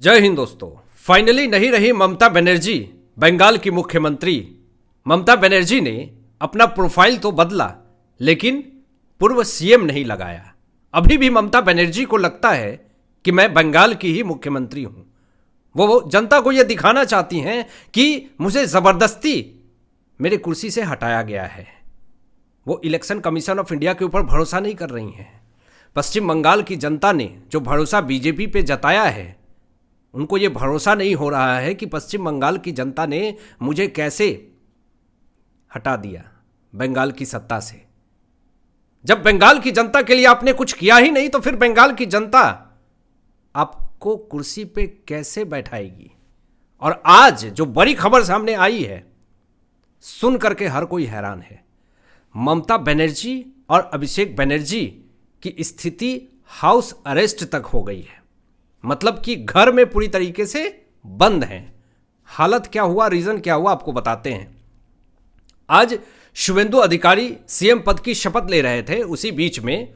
जय हिंद दोस्तों। फाइनली नहीं रही ममता बनर्जी बंगाल की मुख्यमंत्री। ममता बनर्जी ने अपना प्रोफाइल तो बदला लेकिन पूर्व सीएम नहीं लगाया। अभी भी ममता बनर्जी को लगता है कि मैं बंगाल की ही मुख्यमंत्री हूं। वो जनता को यह दिखाना चाहती हैं कि मुझे जबरदस्ती मेरे कुर्सी से हटाया गया है। वो इलेक्शन कमीशन ऑफ इंडिया के ऊपर भरोसा नहीं कर रही हैं। पश्चिम बंगाल की जनता ने जो भरोसा बीजेपी पे जताया है, उनको ये भरोसा नहीं हो रहा है कि पश्चिम बंगाल की जनता ने मुझे कैसे हटा दिया बंगाल की सत्ता से। जब बंगाल की जनता के लिए आपने कुछ किया ही नहीं तो फिर बंगाल की जनता आपको कुर्सी पे कैसे बैठाएगी। और आज जो बड़ी खबर सामने आई है, सुन करके हर कोई हैरान है। ममता बनर्जी और अभिषेक बनर्जी की स्थिति हाउस अरेस्ट तक हो गई है। मतलब कि घर में पूरी तरीके से बंद हैं। हालत क्या हुआ, रीजन क्या हुआ, आपको बताते हैं। आज शुभेंदु अधिकारी सीएम पद की शपथ ले रहे थे। उसी बीच में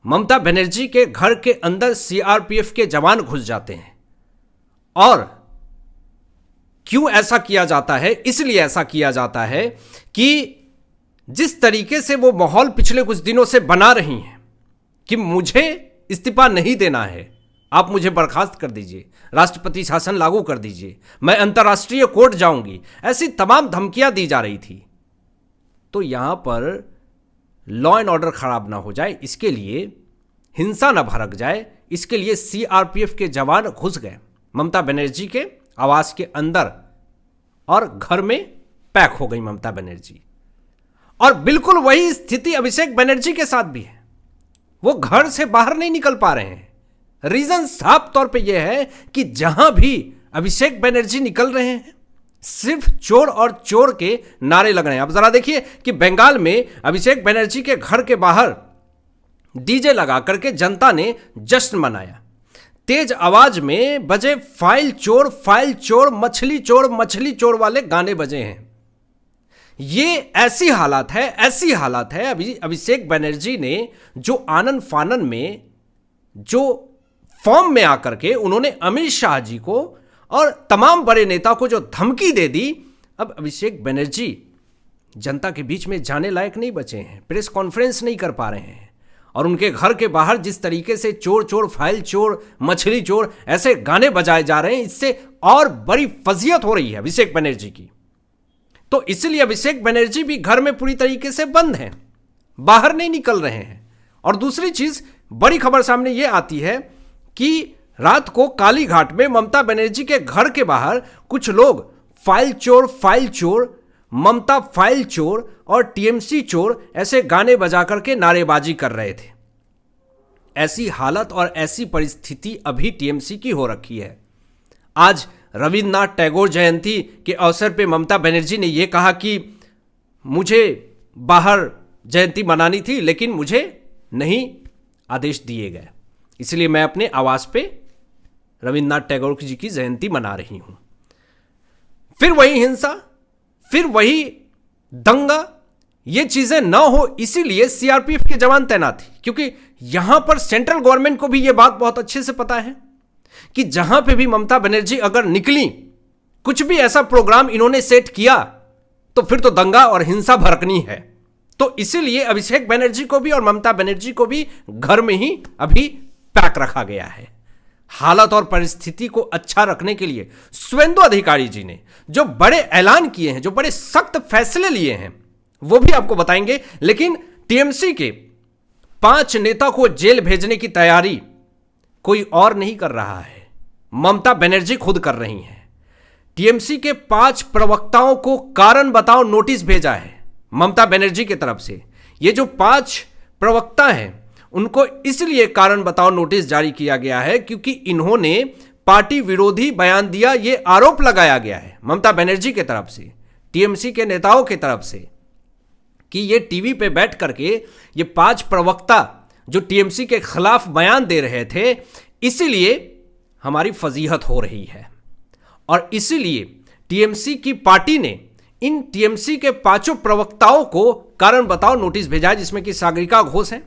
ममता बनर्जी के घर के अंदर सीआरपीएफ के जवान घुस जाते हैं। और क्यों ऐसा किया जाता है? इसलिए ऐसा किया जाता है कि जिस तरीके से वो माहौल पिछले कुछ दिनों से बना रही हैं कि मुझे इस्तीफा नहीं देना है, आप मुझे बर्खास्त कर दीजिए, राष्ट्रपति शासन लागू कर दीजिए, मैं अंतर्राष्ट्रीय कोर्ट जाऊंगी, ऐसी तमाम धमकियां दी जा रही थी। तो यहां पर लॉ एंड ऑर्डर खराब ना हो जाए, इसके लिए हिंसा ना भड़क जाए, इसके लिए सीआरपीएफ के जवान घुस गए ममता बनर्जी के आवास के अंदर और घर में पैक हो गई ममता बनर्जी। और बिल्कुल वही स्थिति अभिषेक बनर्जी के साथ भी है। वो घर से बाहर नहीं निकल पा रहे हैं। रीजन साफ तौर पे यह है कि जहां भी अभिषेक बनर्जी निकल रहे हैं, सिर्फ चोर और चोर के नारे लग रहे हैं। अब जरा देखिए कि बंगाल में अभिषेक बनर्जी के घर के बाहर डीजे लगा करके जनता ने जश्न मनाया। तेज आवाज में बजे फाइल चोर मछली चोर वाले गाने बजे हैं। ये ऐसी हालत है अभिषेक बनर्जी ने जो आनन फानन में, जो फॉर्म में आकर के उन्होंने अमित शाह जी को और तमाम बड़े नेता को जो धमकी दे दी, अब अभिषेक बनर्जी जनता के बीच में जाने लायक नहीं बचे हैं। प्रेस कॉन्फ्रेंस नहीं कर पा रहे हैं। और उनके घर के बाहर जिस तरीके से चोर फाइल चोर मछली चोर ऐसे गाने बजाए जा रहे हैं, इससे और बड़ी फजीयत हो रही है अभिषेक बनर्जी की। तो इसलिए अभिषेक बनर्जी भी घर में पूरी तरीके से बंद हैं, बाहर नहीं निकल रहे हैं। और दूसरी चीज, बड़ी खबर सामने यह आती है कि रात को कालीघाट में ममता बनर्जी के घर के बाहर कुछ लोग फाइल चोर ममता फाइल चोर और टीएमसी चोर ऐसे गाने बजा करके नारेबाजी कर रहे थे। ऐसी हालत और ऐसी परिस्थिति अभी टीएमसी की हो रखी है। आज रविन्द्रनाथ टैगोर जयंती के अवसर पे ममता बनर्जी ने यह कहा कि मुझे बाहर जयंती मनानी थी लेकिन मुझे नहीं आदेश दिए गए, इसलिए मैं अपने आवास पे रविन्द्रनाथ टैगोर जी की जयंती मना रही हूं। फिर वही हिंसा, फिर वही दंगा, ये चीजें ना हो इसीलिए सीआरपीएफ के जवान तैनात थे। क्योंकि यहां पर सेंट्रल गवर्नमेंट को भी यह बात बहुत अच्छे से पता है कि जहां पे भी ममता बनर्जी अगर निकली, कुछ भी ऐसा प्रोग्राम इन्होंने सेट किया, तो फिर तो दंगा और हिंसा भड़कनी है। तो इसीलिए अभिषेक बनर्जी को भी और ममता बनर्जी को भी घर में ही अभी पैक रखा गया है। हालत और परिस्थिति को अच्छा रखने के लिए शुभेंदु अधिकारी जी ने जो बड़े ऐलान किए हैं, जो बड़े सख्त फैसले लिए हैं, वो भी आपको बताएंगे। लेकिन टीएमसी के 5 नेता को जेल भेजने की तैयारी कोई और नहीं कर रहा है, ममता बनर्जी खुद कर रही हैं। टीएमसी के 5 प्रवक्ताओं को कारण बताओ नोटिस भेजा है ममता बनर्जी की तरफ से। ये जो 5 प्रवक्ता हैं, उनको इसलिए कारण बताओ नोटिस जारी किया गया है क्योंकि इन्होंने पार्टी विरोधी बयान दिया। ये आरोप लगाया गया है ममता बनर्जी की तरफ से, टीएमसी के नेताओं की तरफ से, कि ये टीवी पे बैठ करके ये 5 प्रवक्ता जो टीएमसी के खिलाफ बयान दे रहे थे, इसीलिए हमारी फजीहत हो रही है। और इसीलिए टीएमसी की पार्टी ने इन टीएमसी के 5 प्रवक्ताओं को कारण बताओ नोटिस भेजा है, जिसमें कि सागरिका घोष हैं,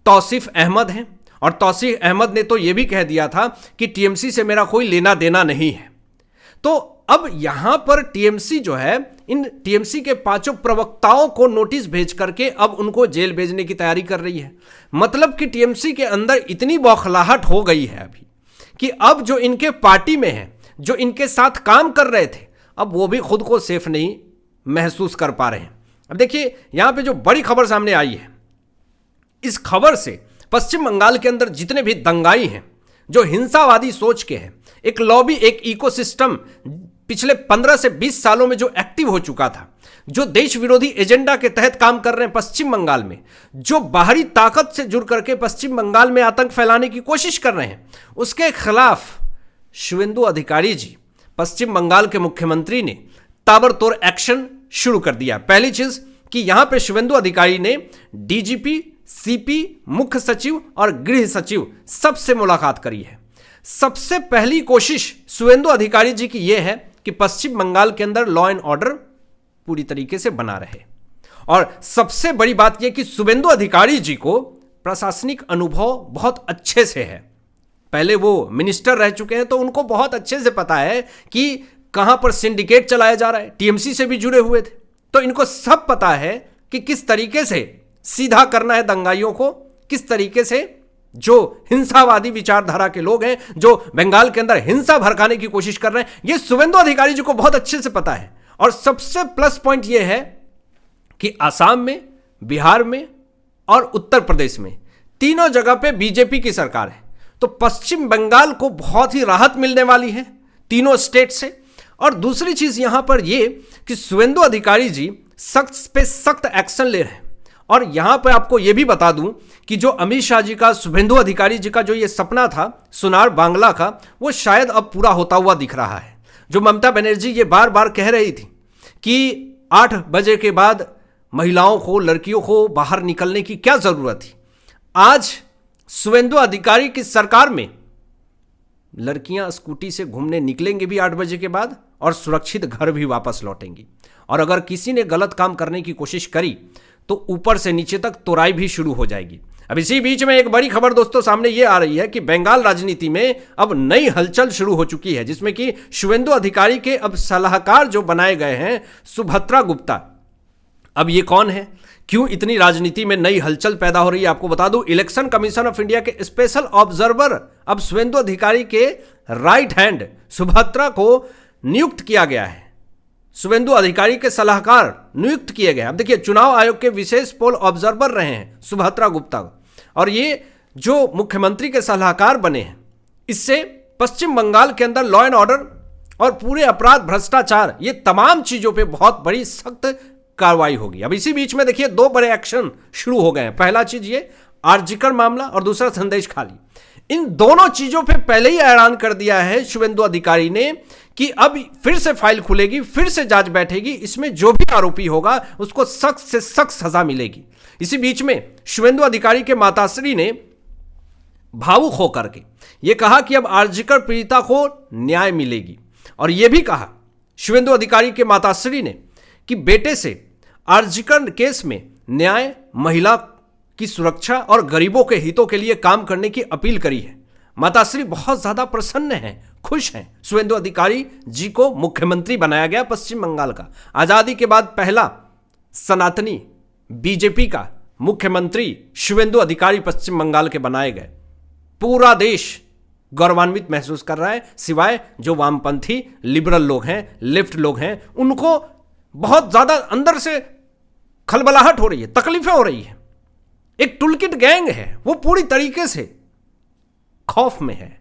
तौसीफ अहमद हैं और तौसीफ अहमद ने तो यह भी कह दिया था कि टीएमसी से मेरा कोई लेना देना नहीं है। तो अब यहां पर टीएमसी जो है, इन टीएमसी के 5 प्रवक्ताओं को नोटिस भेज करके अब उनको जेल भेजने की तैयारी कर रही है। मतलब कि टीएमसी के अंदर इतनी बौखलाहट हो गई है अभी कि अब जो इनके पार्टी में है, जो इनके साथ काम कर रहे थे, अब वो भी खुद को सेफ नहीं महसूस कर पा रहे हैं। अब देखिए यहां पे जो बड़ी खबर सामने आई है, इस खबर से पश्चिम बंगाल के अंदर जितने भी दंगाई हैं, जो हिंसावादी सोच के हैं, एक लॉबी, एक इकोसिस्टम पिछले 15 से 20 सालों में जो एक्टिव हो चुका था, जो देश विरोधी एजेंडा के तहत काम कर रहे हैं पश्चिम बंगाल में, जो बाहरी ताकत से जुड़ करके पश्चिम बंगाल में आतंक फैलाने की कोशिश कर रहे हैं, उसके खिलाफ शुवेंदु अधिकारी जी, पश्चिम बंगाल के मुख्यमंत्री ने ताबड़तोड़ एक्शन शुरू कर दिया। पहली चीज कि यहां पे शुवेंदु अधिकारी ने डीजीपी, सीपी, मुख्य सचिव और गृह सचिव सबसे मुलाकात करी है। सबसे पहली कोशिश शुवेंदु अधिकारी जी की यह है कि पश्चिम बंगाल के अंदर लॉ एंड ऑर्डर पूरी तरीके से बना रहे। और सबसे बड़ी बात यह कि शुवेंदु अधिकारी जी को प्रशासनिक अनुभव बहुत अच्छे से है। पहले वो मिनिस्टर रह चुके हैं, तो उनको बहुत अच्छे से पता है कि कहां पर सिंडिकेट चलाया जा रहा है। टीएमसी से भी जुड़े हुए थे, तो इनको सब पता है कि किस तरीके से सीधा करना है दंगाइयों को, किस तरीके से जो हिंसावादी विचारधारा के लोग हैं, जो बंगाल के अंदर हिंसा भड़काने की कोशिश कर रहे हैं, यह शुवेंदु अधिकारी जी को बहुत अच्छे से पता है। और सबसे प्लस पॉइंट यह है कि असम में, बिहार में और उत्तर प्रदेश में तीनों जगह पे बीजेपी की सरकार है, तो पश्चिम बंगाल को बहुत ही राहत मिलने वाली है तीनों स्टेट से। और दूसरी चीज यहां पर यह कि शुवेंदु अधिकारी जी सख्त पे सख्त एक्शन ले रहे हैं। और यहां पर आपको यह भी बता दूं कि जो अमित शाह जी का, शुवेंदु अधिकारी जी का जो ये सपना था सुनार बांग्ला का, वो शायद अब पूरा होता हुआ दिख रहा है। जो ममता बनर्जी ये बार बार कह रही थी कि 8 बजे के बाद महिलाओं को, लड़कियों को बाहर निकलने की क्या जरूरत थी, आज शुवेंदु अधिकारी की सरकार में लड़कियां स्कूटी से घूमने निकलेंगी भी 8 बजे के बाद और सुरक्षित घर भी वापस लौटेंगी। और अगर किसी ने गलत काम करने की कोशिश करी तो ऊपर से नीचे तक तोड़ाई भी शुरू हो जाएगी। अब इसी बीच में एक बड़ी खबर दोस्तों सामने ये आ रही है कि बंगाल राजनीति में अब नई हलचल शुरू हो चुकी है, जिसमें कि शुवेंदु अधिकारी के अब सलाहकार जो बनाए गए हैं सुभद्रा गुप्ता। अब ये कौन है, क्यों इतनी राजनीति में नई हलचल पैदा हो रही है, आपको बता दूं। इलेक्शन कमीशन ऑफ इंडिया के स्पेशल ऑब्जर्वर अब शुवेंदु अधिकारी के राइट हैंड सुभद्रा को नियुक्त किया गया है। शुवेंदु अधिकारी के सलाहकार नियुक्त किए गए। अब देखिए, चुनाव आयोग के विशेष पोल ऑब्जर्वर रहे हैं सुभद्रा गुप्ता, और ये जो मुख्यमंत्री के सलाहकार बने हैं, इससे पश्चिम बंगाल के अंदर लॉ एंड ऑर्डर और पूरे अपराध, भ्रष्टाचार, ये तमाम चीजों पे बहुत बड़ी सख्त कार्रवाई होगी। अब इसी बीच में देखिए 2 बड़े एक्शन शुरू हो गए हैं। पहला चीज ये आरजीकर मामला और दूसरा संदेश खाली। इन दोनों चीजों पे पहले ही ऐलान कर दिया है शुवेंदु अधिकारी ने कि अब फिर से फाइल खुलेगी, फिर से जांच बैठेगी, इसमें जो भी आरोपी होगा उसको सख्त से सख्त सजा मिलेगी। इसी बीच में शुवेंदु अधिकारी के माताश्री ने भावुक होकर के यह कहा कि अब आरजीकर पीड़िता को न्याय मिलेगी। और यह भी कहा शुवेंदु अधिकारी के माताश्री ने कि बेटे से आरजीकर केस में न्याय, महिला की सुरक्षा और गरीबों के हितों के लिए काम करने की अपील करी है। माताश्री बहुत ज्यादा प्रसन्न हैं, खुश हैं। शुवेंदु अधिकारी जी को मुख्यमंत्री बनाया गया पश्चिम बंगाल का। आजादी के बाद पहला सनातनी बीजेपी का मुख्यमंत्री शुवेंदु अधिकारी पश्चिम बंगाल के बनाए गए। पूरा देश गौरवान्वित महसूस कर रहा है, सिवाय जो वामपंथी लिबरल लोग हैं, लेफ्ट लोग हैं, उनको बहुत ज्यादा अंदर से खलबलाहट हो रही है, तकलीफें हो रही है। एक टुलकिट गैंग है, वो पूरी तरीके से खौफ में है,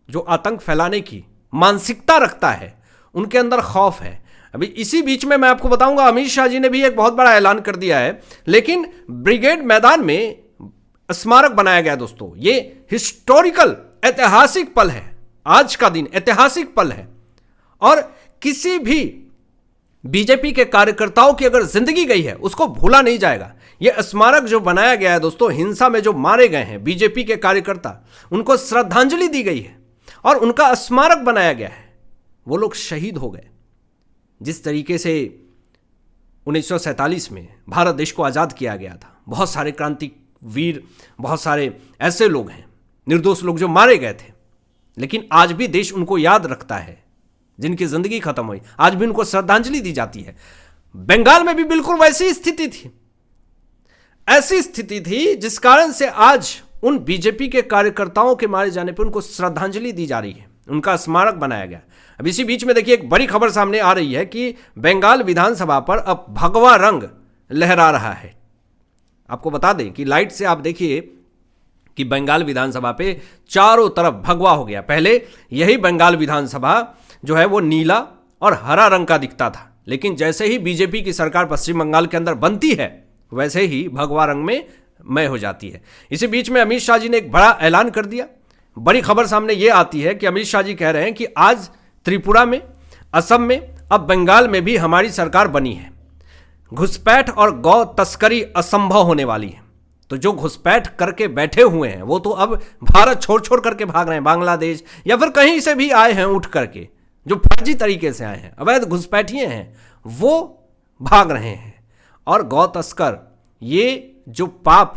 जो आतंक फैलाने की मानसिकता रखता है, उनके अंदर खौफ है। अभी इसी बीच में मैं आपको बताऊंगा, अमित शाह जी ने भी एक बहुत बड़ा ऐलान कर दिया है। लेकिन ब्रिगेड मैदान में स्मारक बनाया गया दोस्तों, ये हिस्टोरिकल, ऐतिहासिक पल है। आज का दिन ऐतिहासिक पल है और किसी भी बीजेपी के कार्यकर्ताओं की अगर जिंदगी गई है उसको भूला नहीं जाएगा। यह स्मारक जो बनाया गया है दोस्तों, हिंसा में जो मारे गए हैं बीजेपी के कार्यकर्ता, उनको श्रद्धांजलि दी गई है और उनका स्मारक बनाया गया है। वो लोग शहीद हो गए। जिस तरीके से 1947 में भारत देश को आजाद किया गया था, बहुत सारे क्रांतिवीर, बहुत सारे ऐसे लोग हैं निर्दोष लोग जो मारे गए थे, लेकिन आज भी देश उनको याद रखता है, जिनकी जिंदगी खत्म हुई आज भी उनको श्रद्धांजलि दी जाती है। बंगाल में भी बिल्कुल वैसी स्थिति थी, ऐसी स्थिति थी जिस कारण से आज उन बीजेपी के कार्यकर्ताओं के मारे जाने पर उनको श्रद्धांजलि दी जा रही है, उनका स्मारक बनाया गया। अब इसी बीच में देखिए एक बड़ी खबर सामने आ रही है कि बंगाल विधानसभा पर अब भगवा रंग लहरा रहा है। आपको बता दें कि लाइट से आप देखिए कि बंगाल विधानसभा पे चारों तरफ भगवा हो गया। पहले यही बंगाल विधानसभा जो है वो नीला और हरा रंग का दिखता था, लेकिन जैसे ही बीजेपी की सरकार पश्चिम बंगाल के अंदर बनती है वैसे ही भगवा रंग में मय हो जाती है। इसी बीच में अमित शाह जी ने एक बड़ा ऐलान कर दिया। बड़ी खबर सामने ये आती है कि अमित शाह जी कह रहे हैं कि आज त्रिपुरा में, असम में, अब बंगाल में भी हमारी सरकार बनी है। घुसपैठ और गौ तस्करी असंभव होने वाली है। तो जो घुसपैठ करके बैठे हुए हैं वो तो अब भारत छोड़ छोड़ करके भाग रहे हैं, बांग्लादेश या फिर कहीं से भी आए हैं उठ करके, जो फर्जी तरीके से आए हैं, अवैध घुसपैठिए हैं, वो भाग रहे हैं। और गौ तस्कर, ये जो पाप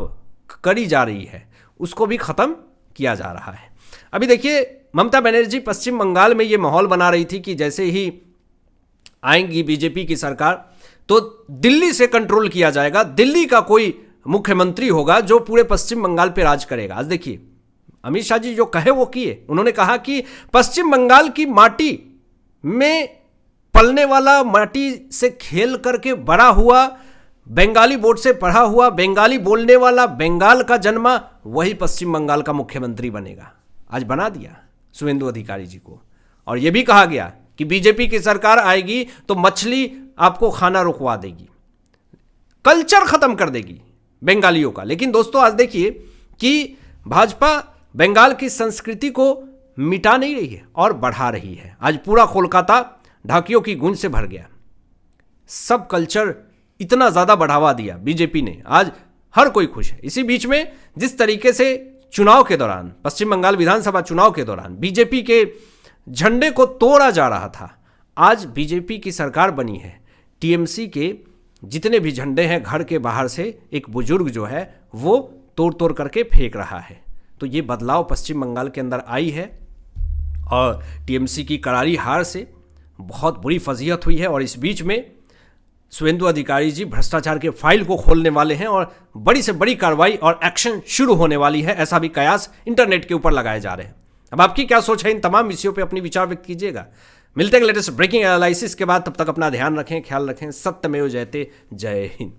करी जा रही है उसको भी खत्म किया जा रहा है। अभी देखिए ममता बनर्जी पश्चिम बंगाल में ये माहौल बना रही थी कि जैसे ही आएंगी बीजेपी की सरकार तो दिल्ली से कंट्रोल किया जाएगा, दिल्ली का कोई मुख्यमंत्री होगा जो पूरे पश्चिम बंगाल पे राज करेगा। आज देखिए अमित शाह जी जो कहे वो किए। उन्होंने कहा कि पश्चिम बंगाल की माटी में पलने वाला, माटी से खेल करके बड़ा हुआ, बंगाली बोर्ड से पढ़ा हुआ, बंगाली बोलने वाला, बंगाल का जन्मा, वही पश्चिम बंगाल का मुख्यमंत्री बनेगा। आज बना दिया शुभेंदु अधिकारी जी को। और यह भी कहा गया कि बीजेपी की सरकार आएगी तो मछली आपको खाना रुकवा देगी, कल्चर खत्म कर देगी बंगालियों का। लेकिन दोस्तों आज देखिए कि भाजपा बंगाल की संस्कृति को मिटा नहीं रही है और बढ़ा रही है। आज पूरा कोलकाता ढाकियों की गूंज से भर गया। सब कल्चर इतना ज़्यादा बढ़ावा दिया बीजेपी ने, आज हर कोई खुश है। इसी बीच में जिस तरीके से चुनाव के दौरान, पश्चिम बंगाल विधानसभा चुनाव के दौरान बीजेपी के झंडे को तोड़ा जा रहा था, आज बीजेपी की सरकार बनी है, टीएमसी के जितने भी झंडे हैं घर के बाहर से एक बुजुर्ग जो है वो तोड़ तोड़ करके फेंक रहा है। तो ये बदलाव पश्चिम बंगाल के अंदर आई है और टीएमसी की करारी हार से बहुत बुरी फजीहत हुई है। और इस बीच में शुभेंदु अधिकारी जी भ्रष्टाचार के फाइल को खोलने वाले हैं और बड़ी से बड़ी कार्रवाई और एक्शन शुरू होने वाली है, ऐसा भी कयास इंटरनेट के ऊपर लगाए जा रहे हैं। अब आपकी क्या सोच है इन तमाम विषयों पे अपनी विचार व्यक्त कीजिएगा। मिलते हैं लेटेस्ट ब्रेकिंग एनालिसिस के बाद, तब तक अपना ध्यान रखें, ख्याल रखें। सत्यमेव जयते। जय हिंद।